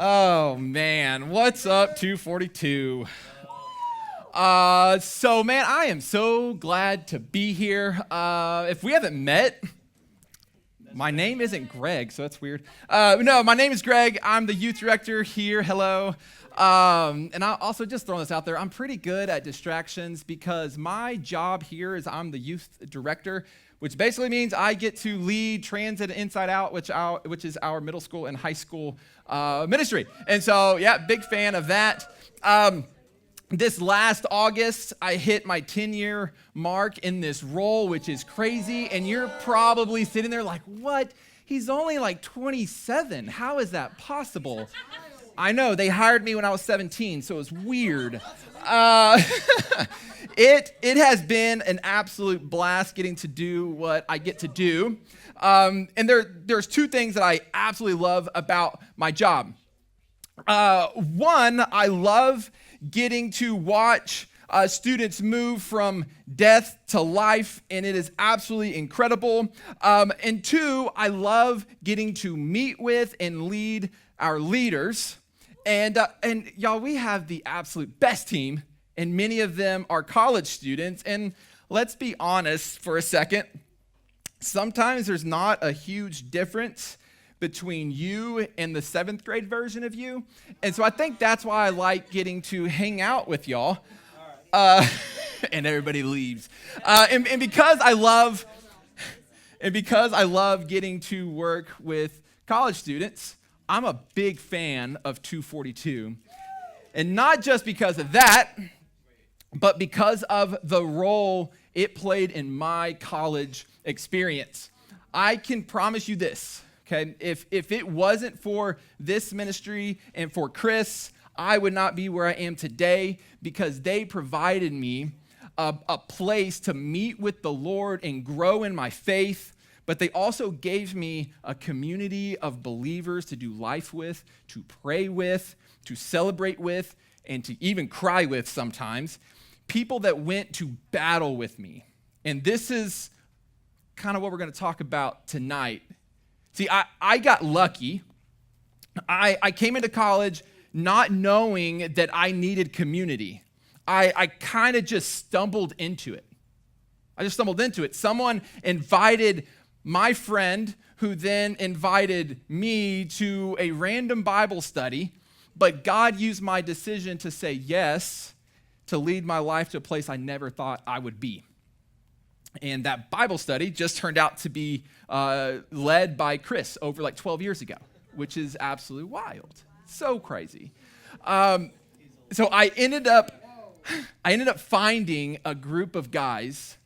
Oh man, what's up, 242? So man, I am so glad to be here. If we haven't met, my name isn't Greg, so that's weird. No, my name is Greg. I'm the youth director here. Hello. And I'll also just throwing this out there, I'm pretty good at distractions because my job here is I'm the youth director, which basically means I get to lead Transit Inside Out, which is our middle school and high school ministry. And so, yeah, big fan of that. This last August, I hit my 10-year mark in this role, which is crazy. And you're probably sitting there like, what? He's only like 27. How is that possible? I know, they hired me when I was 17, so it was weird. It has been an absolute blast getting to do what I get to do. And there's two things that I absolutely love about my job. One, I love getting to watch students move from death to life, and it is absolutely incredible. And two, I love getting to meet with and lead our leaders. And y'all, we have the absolute best team, and many of them are college students. And let's be honest for a second. Sometimes there's not a huge difference between you and the 7th grade version of you. And so I think that's why I like getting to hang out with y'all. And everybody leaves. And because I love getting to work with college students, I'm a big fan of 242. And not just because of that, but because of the role it played in my college experience. I can promise you this, okay? If it wasn't for this ministry and for Chris, I would not be where I am today because they provided me a place to meet with the Lord and grow in my faith. But they also gave me a community of believers to do life with, to pray with, to celebrate with, and to even cry with sometimes. People that went to battle with me. And this is kind of what we're going to talk about tonight. See, I got lucky. I came into college not knowing that I needed community. I kind of just stumbled into it. Someone invited my friend, who then invited me to a random Bible study, but God used my decision to say yes to lead my life to a place I never thought I would be. And that Bible study just turned out to be led by Chris over like 12 years ago, which is absolutely wild. So crazy. So I ended up finding a group of guys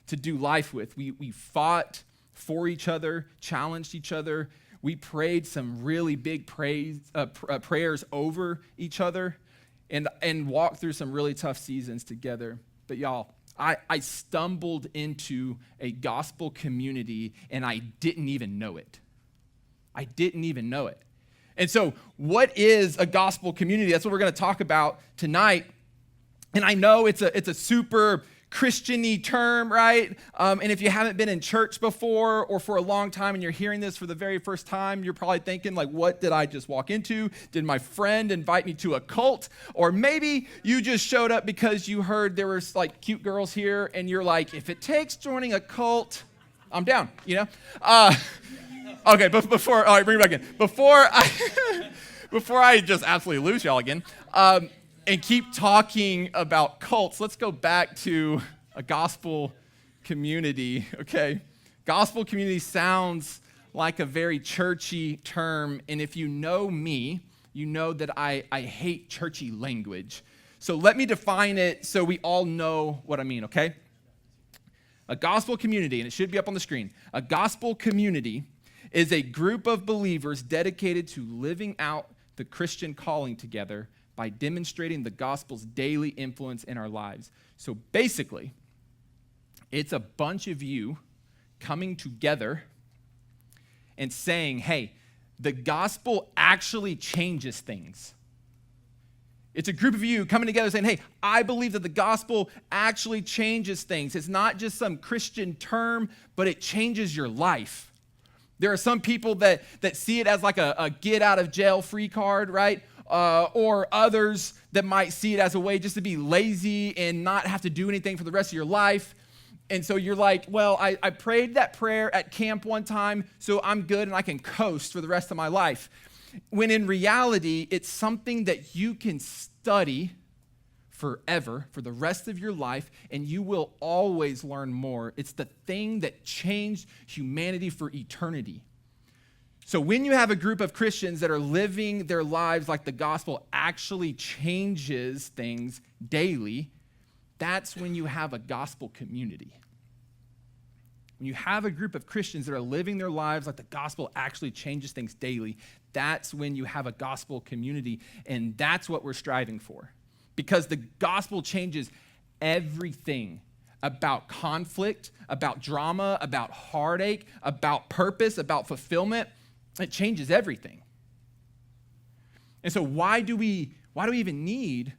to do life with. We fought for each other, challenged each other. We prayed some really big prayers over each other and walked through some really tough seasons together. But y'all, I stumbled into a gospel community and I didn't even know it. And so what is a gospel community? That's what we're going to talk about tonight. And I know it's a super Christian-y term, right? And if you haven't been in church before or for a long time and you're hearing this for the very first time, you're probably thinking, like, what did I just walk into? Did my friend invite me to a cult? Or maybe you just showed up because you heard there was like cute girls here and you're like, if it takes joining a cult, I'm down, you know? Okay, but all right, bring it back in. Before I just absolutely lose y'all again, and keep talking about cults, let's go back to a gospel community, okay? Gospel community sounds like a very churchy term, and if you know me, you know that I hate churchy language. So let me define it so we all know what I mean, okay? A gospel community, and it should be up on the screen, a gospel community is a group of believers dedicated to living out the Christian calling together by demonstrating the gospel's daily influence in our lives. So basically, it's a bunch of you coming together and saying, hey, the gospel actually changes things. It's a group of you coming together saying, hey, I believe that the gospel actually changes things. It's not just some Christian term, but it changes your life. There are some people that see it as like a get out of jail free card, right? Or others that might see it as a way just to be lazy and not have to do anything for the rest of your life. And so you're like, well, I prayed that prayer at camp one time, so I'm good and I can coast for the rest of my life. When in reality, it's something that you can study forever, for the rest of your life, and you will always learn more. It's the thing that changed humanity for eternity. So when you have a group of Christians that are living their lives like the gospel actually changes things daily, that's when you have a gospel community. When you have a group of Christians that are living their lives like the gospel actually changes things daily, that's when you have a gospel community, and that's what we're striving for. Because the gospel changes everything about conflict, about drama, about heartache, about purpose, about fulfillment. It changes everything. And so why do we even need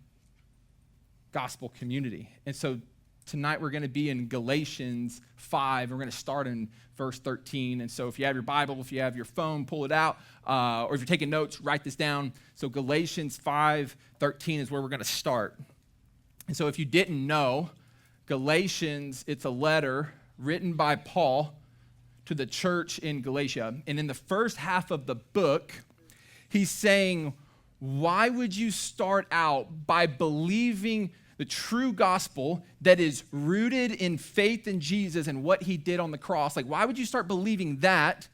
gospel community? And so tonight we're going to be in Galatians 5. We're going to start in verse 13. And so if you have your Bible, if you have your phone, pull it out. Or if you're taking notes, write this down. So Galatians 5:13 is where we're going to start. And so if you didn't know, Galatians, it's a letter written by Paul to the church in Galatia. And in the first half of the book, he's saying, why would you start out by believing the true gospel that is rooted in faith in Jesus and what he did on the cross? Like, why would you start believing that?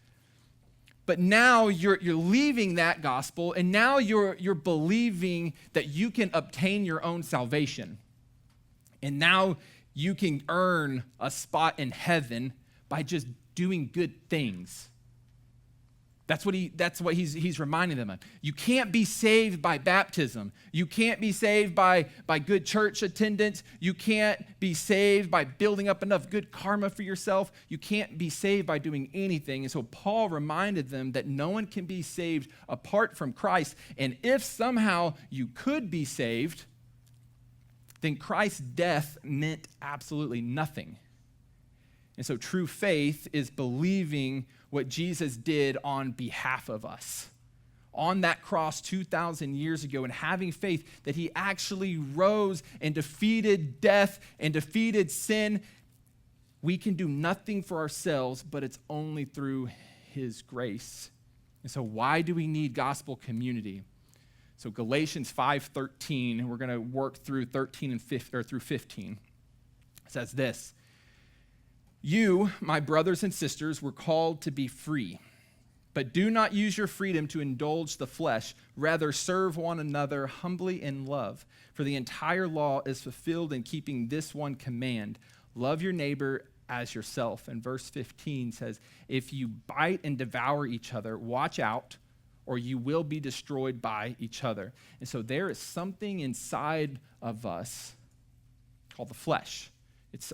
But now you're leaving that gospel, and now you're believing that you can obtain your own salvation. And now you can earn a spot in heaven by just doing good things. That's what he's reminding them of. You can't be saved by baptism. You can't be saved by good church attendance. You can't be saved by building up enough good karma for yourself. You can't be saved by doing anything. And so Paul reminded them that no one can be saved apart from Christ. And if somehow you could be saved, then Christ's death meant absolutely nothing. And so true faith is believing what Jesus did on behalf of us on that cross 2,000 years ago, and having faith that he actually rose and defeated death and defeated sin. We can do nothing for ourselves, but it's only through his grace. And so why do we need gospel community? So Galatians 5:13, and we're going to work through 13 and 15, says this: you, my brothers and sisters, were called to be free, but do not use your freedom to indulge the flesh. Rather, serve one another humbly in love. For the entire law is fulfilled in keeping this one command: love your neighbor as yourself. And verse 15 says, if you bite and devour each other, watch out, or you will be destroyed by each other. And so there is something inside of us called the flesh.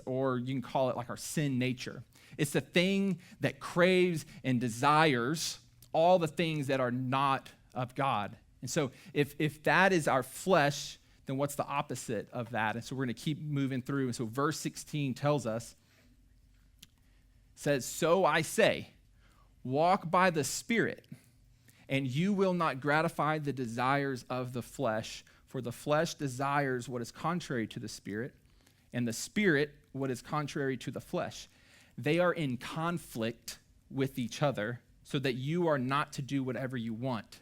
Or you can call it like our sin nature. It's the thing that craves and desires all the things that are not of God. And so if that is our flesh, then what's the opposite of that? And so we're going to keep moving through. And so verse 16 tells us, says, so I say, walk by the Spirit, and you will not gratify the desires of the flesh. For the flesh desires what is contrary to the Spirit, and the Spirit what is contrary to the flesh. They are in conflict with each other, so that you are not to do whatever you want.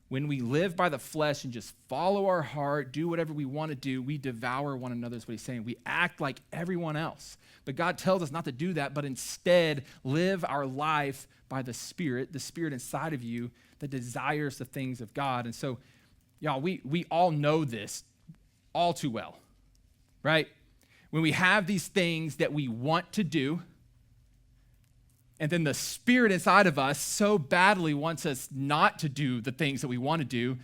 When we live by the flesh and just follow our heart, do whatever we want to do, we devour one another, is what he's saying. We act like everyone else. But God tells us not to do that, but instead live our life by the Spirit inside of you that desires the things of God. And so, y'all, we all know this all too well, right? When we have these things that we want to do, and then the Spirit inside of us so badly wants us not to do the things that we want to do,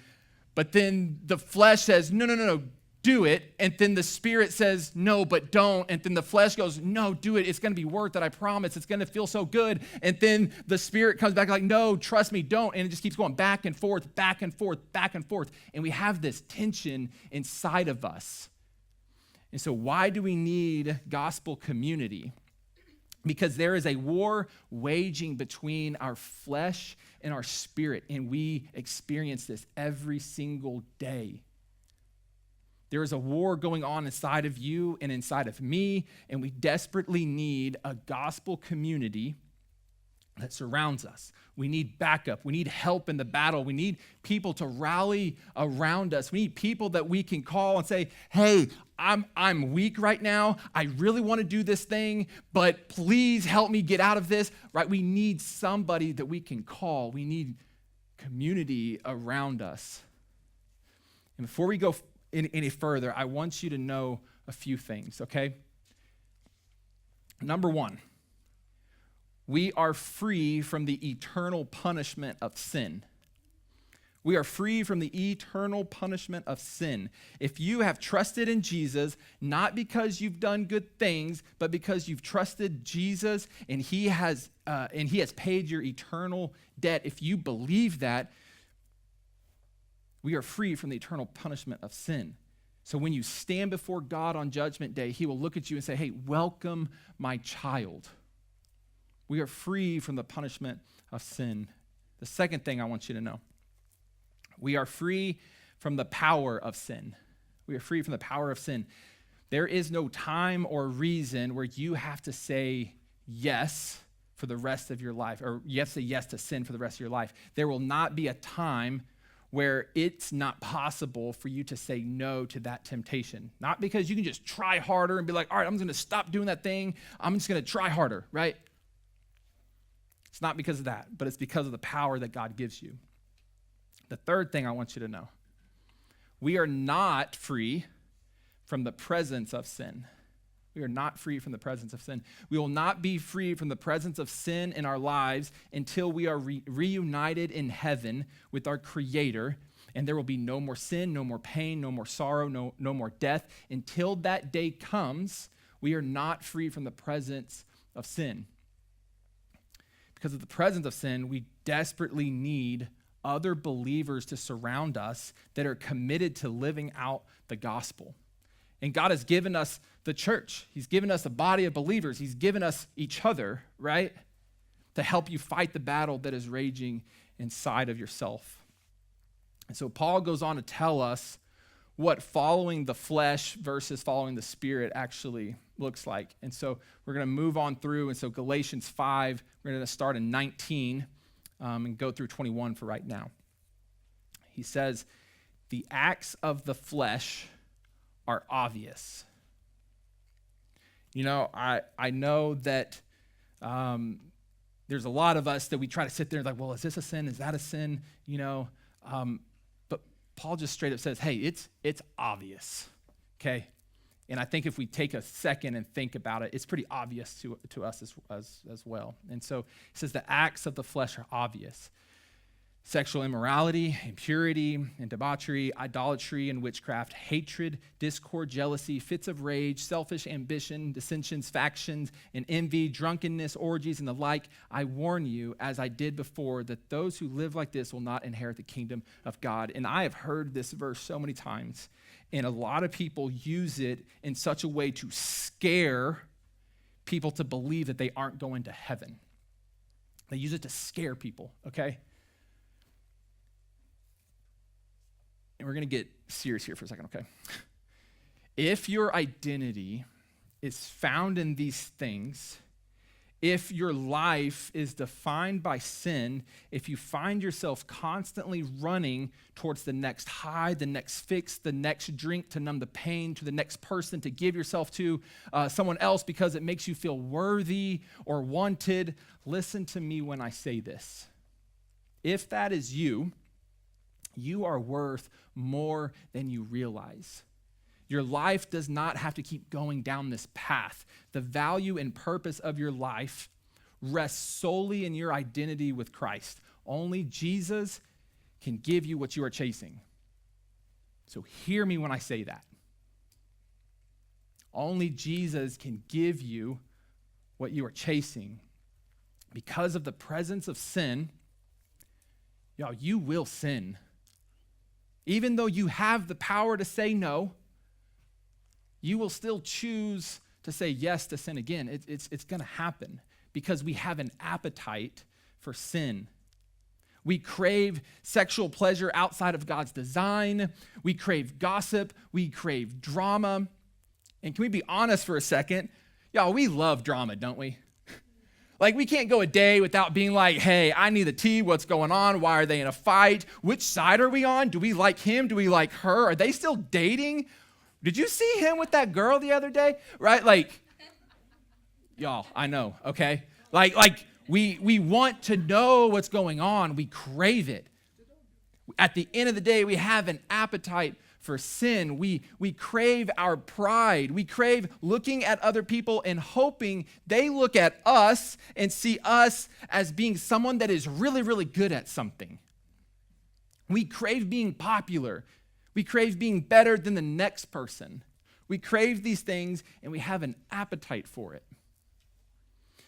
but then the flesh says, no, do it. And then the Spirit says, no, but don't. And then the flesh goes, no, do it. It's going to be worth it. I promise. It's going to feel so good. And then the Spirit comes back like, no, trust me, don't. And it just keeps going back and forth, back and forth, back and forth. And we have this tension inside of us. And so why do we need gospel community? because there is a war waging between our flesh and our spirit, and we experience this every single day. There is a war going on inside of you and inside of me, and we desperately need a gospel community that surrounds us. We need backup. We need help in the battle. We need people to rally around us. We need people that we can call and say, hey, I'm weak right now. I really want to do this thing, but please help me get out of this, right? We need somebody that we can call. We need community around us. And before we go any further, I want you to know a few things, okay? Number one, we are free from the eternal punishment of sin. We are free from the eternal punishment of sin. If you have trusted in Jesus, not because you've done good things, but because you've trusted Jesus and he has paid your eternal debt, if you believe that, we are free from the eternal punishment of sin. So when you stand before God on Judgment Day, he will look at you and say, hey, welcome my child. We are free from the punishment of sin. The second thing I want you to know, we are free from the power of sin. We are free from the power of sin. There is no time or reason where you have to say yes for the rest of your life, or you have to say yes to sin for the rest of your life. There will not be a time where it's not possible for you to say no to that temptation. Not because you can just try harder and be like, all right, I'm going to stop doing that thing. I'm just going to try harder, right? It's not because of that, but it's because of the power that God gives you. The third thing I want you to know, we are not free from the presence of sin. We are not free from the presence of sin. We will not be free from the presence of sin in our lives until we are reunited in heaven with our Creator, and there will be no more sin, no more pain, no more sorrow, no more death. Until that day comes, we are not free from the presence of sin. Because of the presence of sin, we desperately need other believers to surround us that are committed to living out the gospel. And God has given us the church. He's given us a body of believers. He's given us each other, right, to help you fight the battle that is raging inside of yourself. And so Paul goes on to tell us what following the flesh versus following the Spirit actually looks like. And so we're going to move on through. And so Galatians 5, we're going to start in 19 and go through 21 for right now. He says, the acts of the flesh are obvious. You know, I know that there's a lot of us that we try to sit there and like, well, is this a sin? Is that a sin? You know, but Paul just straight up says, hey, it's obvious, okay? And I think if we take a second and think about it, it's pretty obvious to us as well. And so it says the acts of the flesh are obvious. Sexual immorality, impurity, and debauchery, idolatry and witchcraft, hatred, discord, jealousy, fits of rage, selfish ambition, dissensions, factions, and envy, drunkenness, orgies, and the like. I warn you, as I did before, that those who live like this will not inherit the kingdom of God. And I have heard this verse so many times, and a lot of people use it in such a way to scare people to believe that they aren't going to heaven. They use it to scare people, okay? And we're going to get serious here for a second, okay? If your identity is found in these things, if your life is defined by sin, if you find yourself constantly running towards the next high, the next fix, the next drink to numb the pain, to the next person to give yourself to, someone else because it makes you feel worthy or wanted, listen to me when I say this. If that is you, you are worth more than you realize. Your life does not have to keep going down this path. The value and purpose of your life rests solely in your identity with Christ. Only Jesus can give you what you are chasing. So hear me when I say that. Only Jesus can give you what you are chasing. Because of the presence of sin, y'all, you will sin. Even though you have the power to say no, you will still choose to say yes to sin again. It's going to happen because we have an appetite for sin. We crave sexual pleasure outside of God's design. We crave gossip. We crave drama. And can we be honest for a second? Y'all, we love drama, don't we? Like, we can't go a day without being like, hey, I need the tea. What's going on? Why are they in a fight? Which side are we on? Do we like him? Do we like her? Are they still dating? Did you see him with that girl the other day? Right? Like, y'all, I know, okay? Like we want to know what's going on. We crave it. At the end of the day, we have an appetite for sin. We crave our pride. We crave looking at other people and hoping they look at us and see us as being someone that is really, really good at something. We crave being popular. We crave being better than the next person. We crave these things and we have an appetite for it.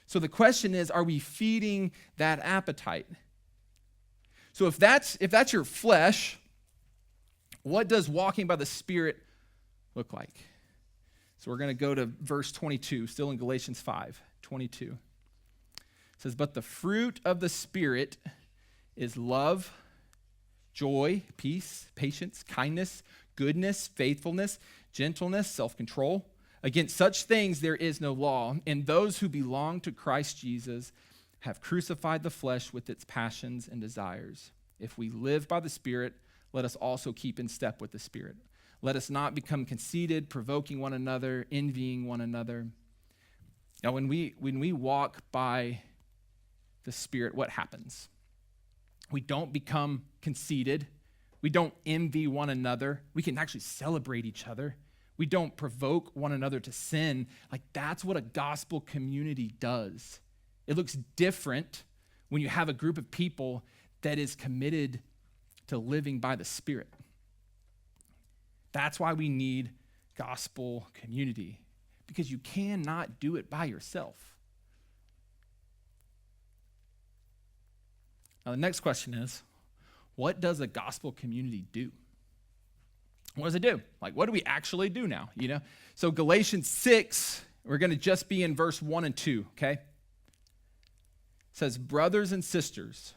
So the question is, are we feeding that appetite? So if that's your flesh, what does walking by the Spirit look like? So we're going to go to verse 22, still in Galatians 5:22. It says, "But the fruit of the Spirit is love, joy, peace, patience, kindness, goodness, faithfulness, gentleness, self-control. Against such things there is no law. And those who belong to Christ Jesus have crucified the flesh with its passions and desires. If we live by the Spirit, let us also keep in step with the Spirit. Let us not become conceited, provoking one another, envying one another." Now, when we walk by the Spirit, what happens? We don't become conceited. We don't envy one another. We can actually celebrate each other. We don't provoke one another to sin. Like, that's what a gospel community does. It looks different when you have a group of people that is committed to living by the Spirit. That's why we need gospel community, because you cannot do it by yourself. Now, the next question is, what does a gospel community do? What does it do? Like, what do we actually do now? So Galatians 6, we're going to just be in verse 1 and 2, okay? It says, "Brothers and sisters,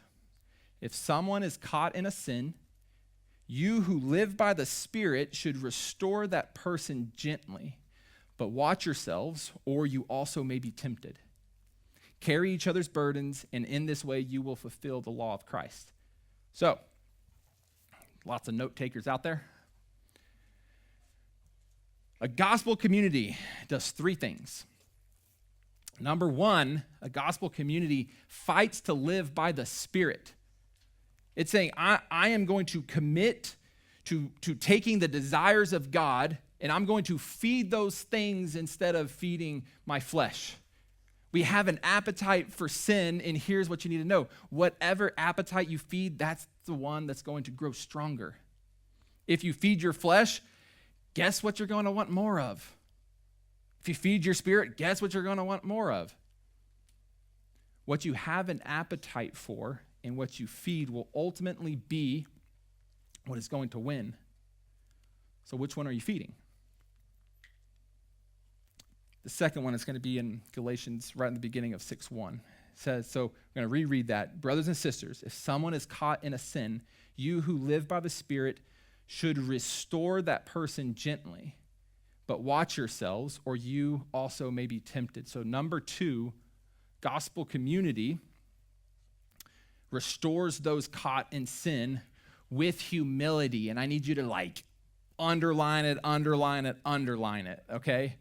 if someone is caught in a sin, you who live by the Spirit should restore that person gently. But watch yourselves, or you also may be tempted. Carry each other's burdens, and in this way you will fulfill the law of Christ." So, lots of note takers out there. A gospel community does three things. Number one, a gospel community fights to live by the Spirit. It's saying, I am going to commit to taking the desires of God, and I'm going to feed those things instead of feeding my flesh. We have an appetite for sin, and here's what you need to know. Whatever appetite you feed, that's the one that's going to grow stronger. If you feed your flesh, guess what you're going to want more of? If you feed your spirit, guess what you're going to want more of? What you have an appetite for and what you feed will ultimately be what is going to win. So which one are you feeding? The second one is going to be in Galatians right in the beginning of 6:1. It says, so I'm going to reread that. "Brothers and sisters, if someone is caught in a sin, you who live by the Spirit should restore that person gently. But watch yourselves, or you also may be tempted." So number two, gospel community restores those caught in sin with humility. And I need you to underline it, okay?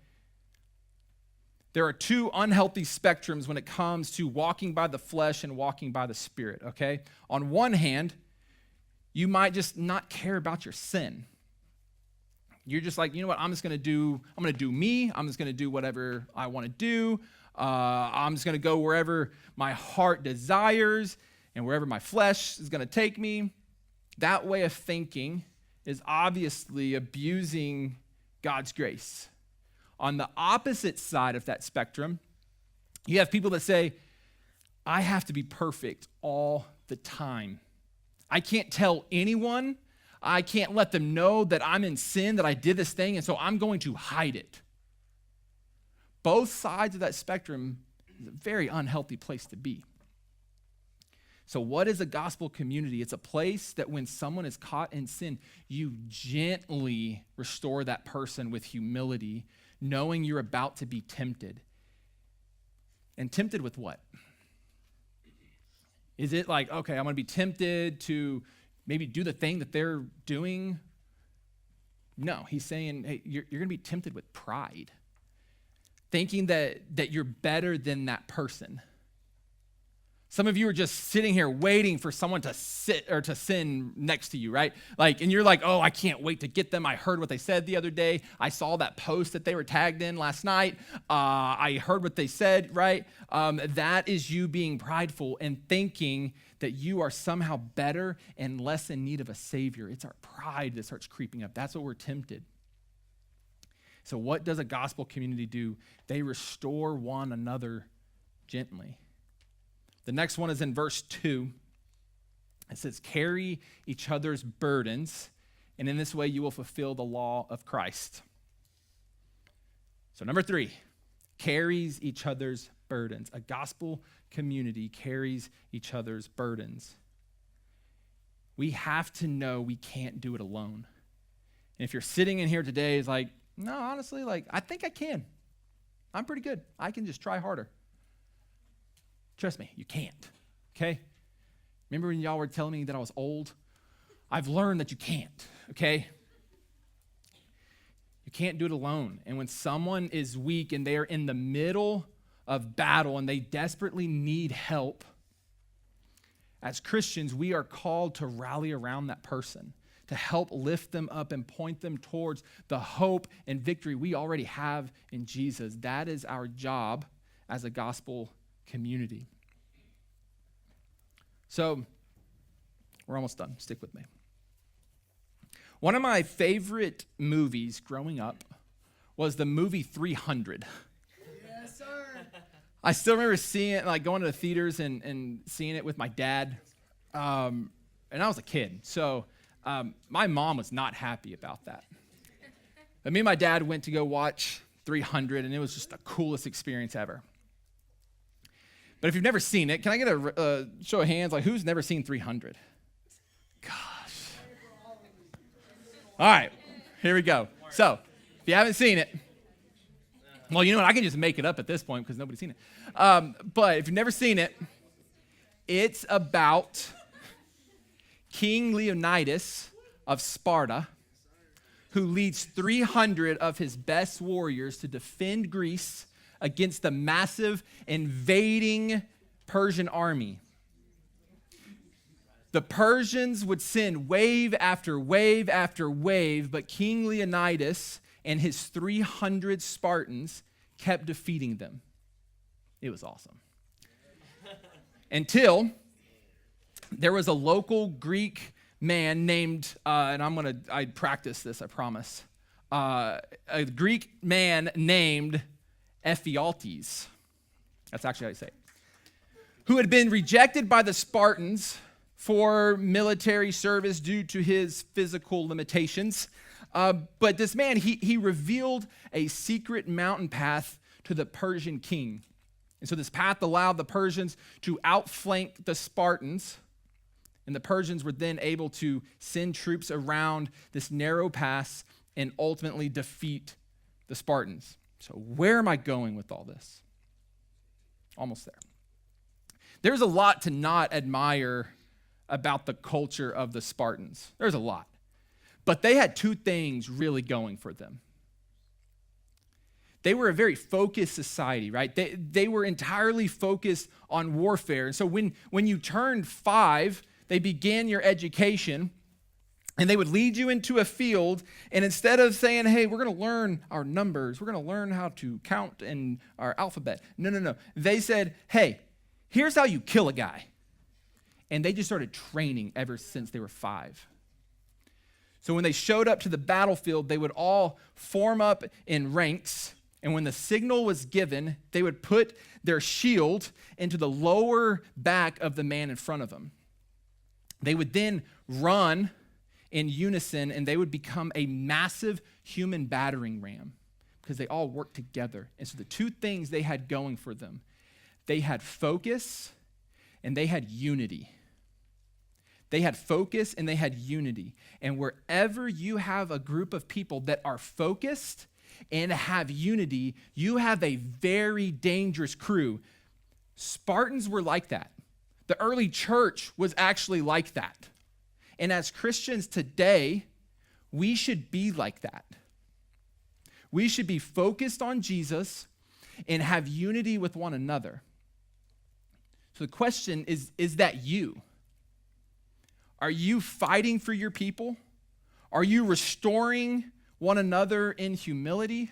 There are two unhealthy spectrums when it comes to walking by the flesh and walking by the Spirit, okay? On one hand, you might just not care about your sin. You're just like, you know what, I'm going to do me. I'm just going to do whatever I want to do. I'm just going to go wherever my heart desires and wherever my flesh is going to take me. That way of thinking is obviously abusing God's grace. On the opposite side of that spectrum, you have people that say, I have to be perfect all the time. I can't tell anyone. I can't let them know that I'm in sin, that I did this thing, and so I'm going to hide it. Both sides of that spectrum is a very unhealthy place to be. So what is a gospel community? It's a place that when someone is caught in sin, you gently restore that person with humility, knowing you're about to be tempted. And tempted with what? Is it like, okay, I'm going to be tempted to maybe do the thing that they're doing? No, he's saying, hey, you're going to be tempted with pride, thinking that you're better than that person. Some of you are just sitting here waiting for someone to sit or to sin next to you, right? And you're like, oh, I can't wait to get them. I heard what they said the other day. I saw that post that they were tagged in last night. I heard what they said, right? That is you being prideful and thinking that you are somehow better and less in need of a savior. It's our pride that starts creeping up. That's what we're tempted. So what does a gospel community do? They restore one another gently. The next one is in verse 2. It says, carry each other's burdens, and in this way you will fulfill the law of Christ. So number 3, carries each other's burdens. A gospel community carries each other's burdens. We have to know we can't do it alone. And if you're sitting in here today, it's like, no, honestly, I think I can. I'm pretty good. I can just try harder. Trust me, you can't, okay? Remember when y'all were telling me that I was old? I've learned that you can't, okay? You can't do it alone. And when someone is weak and they are in the middle of battle and they desperately need help, as Christians, we are called to rally around that person, to help lift them up and point them towards the hope and victory we already have in Jesus. That is our job as a gospel community. So, we're almost done. Stick with me. One of my favorite movies growing up was the movie 300. Yes, sir. I still remember seeing it, going to the theaters and seeing it with my dad. And I was a kid, so my mom was not happy about that. But me and my dad went to go watch 300, and it was just the coolest experience ever. But if you've never seen it, can I get a show of hands? Who's never seen 300? Gosh. All right, here we go. So, if you haven't seen it, well, you know what? I can just make it up at this point because nobody's seen it. But if you've never seen it, it's about King Leonidas of Sparta, who leads 300 of his best warriors to defend Greece against the massive invading Persian army. The Persians would send wave after wave after wave, but King Leonidas and his 300 Spartans kept defeating them. It was awesome. Until there was a local Greek man named, and I practice this, I promise, a Greek man named Ephialtes, that's actually how you say it, who had been rejected by the Spartans for military service due to his physical limitations. But this man, he revealed a secret mountain path to the Persian king. And so this path allowed the Persians to outflank the Spartans, and the Persians were then able to send troops around this narrow pass and ultimately defeat the Spartans. So where am I going with all this? Almost there. There's a lot to not admire about the culture of the Spartans. There's a lot. But they had two things really going for them. They were a very focused society, right? They were entirely focused on warfare. And so when you turned 5, they began your education, and they would lead you into a field, and instead of saying, hey, we're going to learn our numbers, we're going to learn how to count in our alphabet. No. They said, hey, here's how you kill a guy. And they just started training ever since they were 5. So when they showed up to the battlefield, they would all form up in ranks, and when the signal was given, they would put their shield into the lower back of the man in front of them. They would then run in unison, and they would become a massive human battering ram because they all worked together. And so the two things they had going for them, they had focus and they had unity. They had focus and they had unity. And wherever you have a group of people that are focused and have unity, you have a very dangerous crew. Spartans were like that. The early church was actually like that. And as Christians today, we should be like that. We should be focused on Jesus and have unity with one another. So the question is that you? Are you fighting for your people? Are you restoring one another in humility?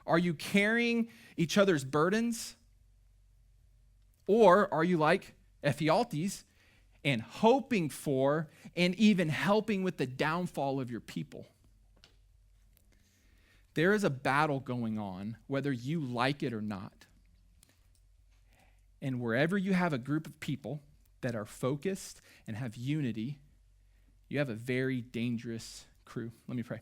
Are you carrying each other's burdens? Or are you like Ephialtes and hoping for and even helping with the downfall of your people? There is a battle going on, whether you like it or not. And wherever you have a group of people that are focused and have unity, you have a very dangerous crew. Let me pray.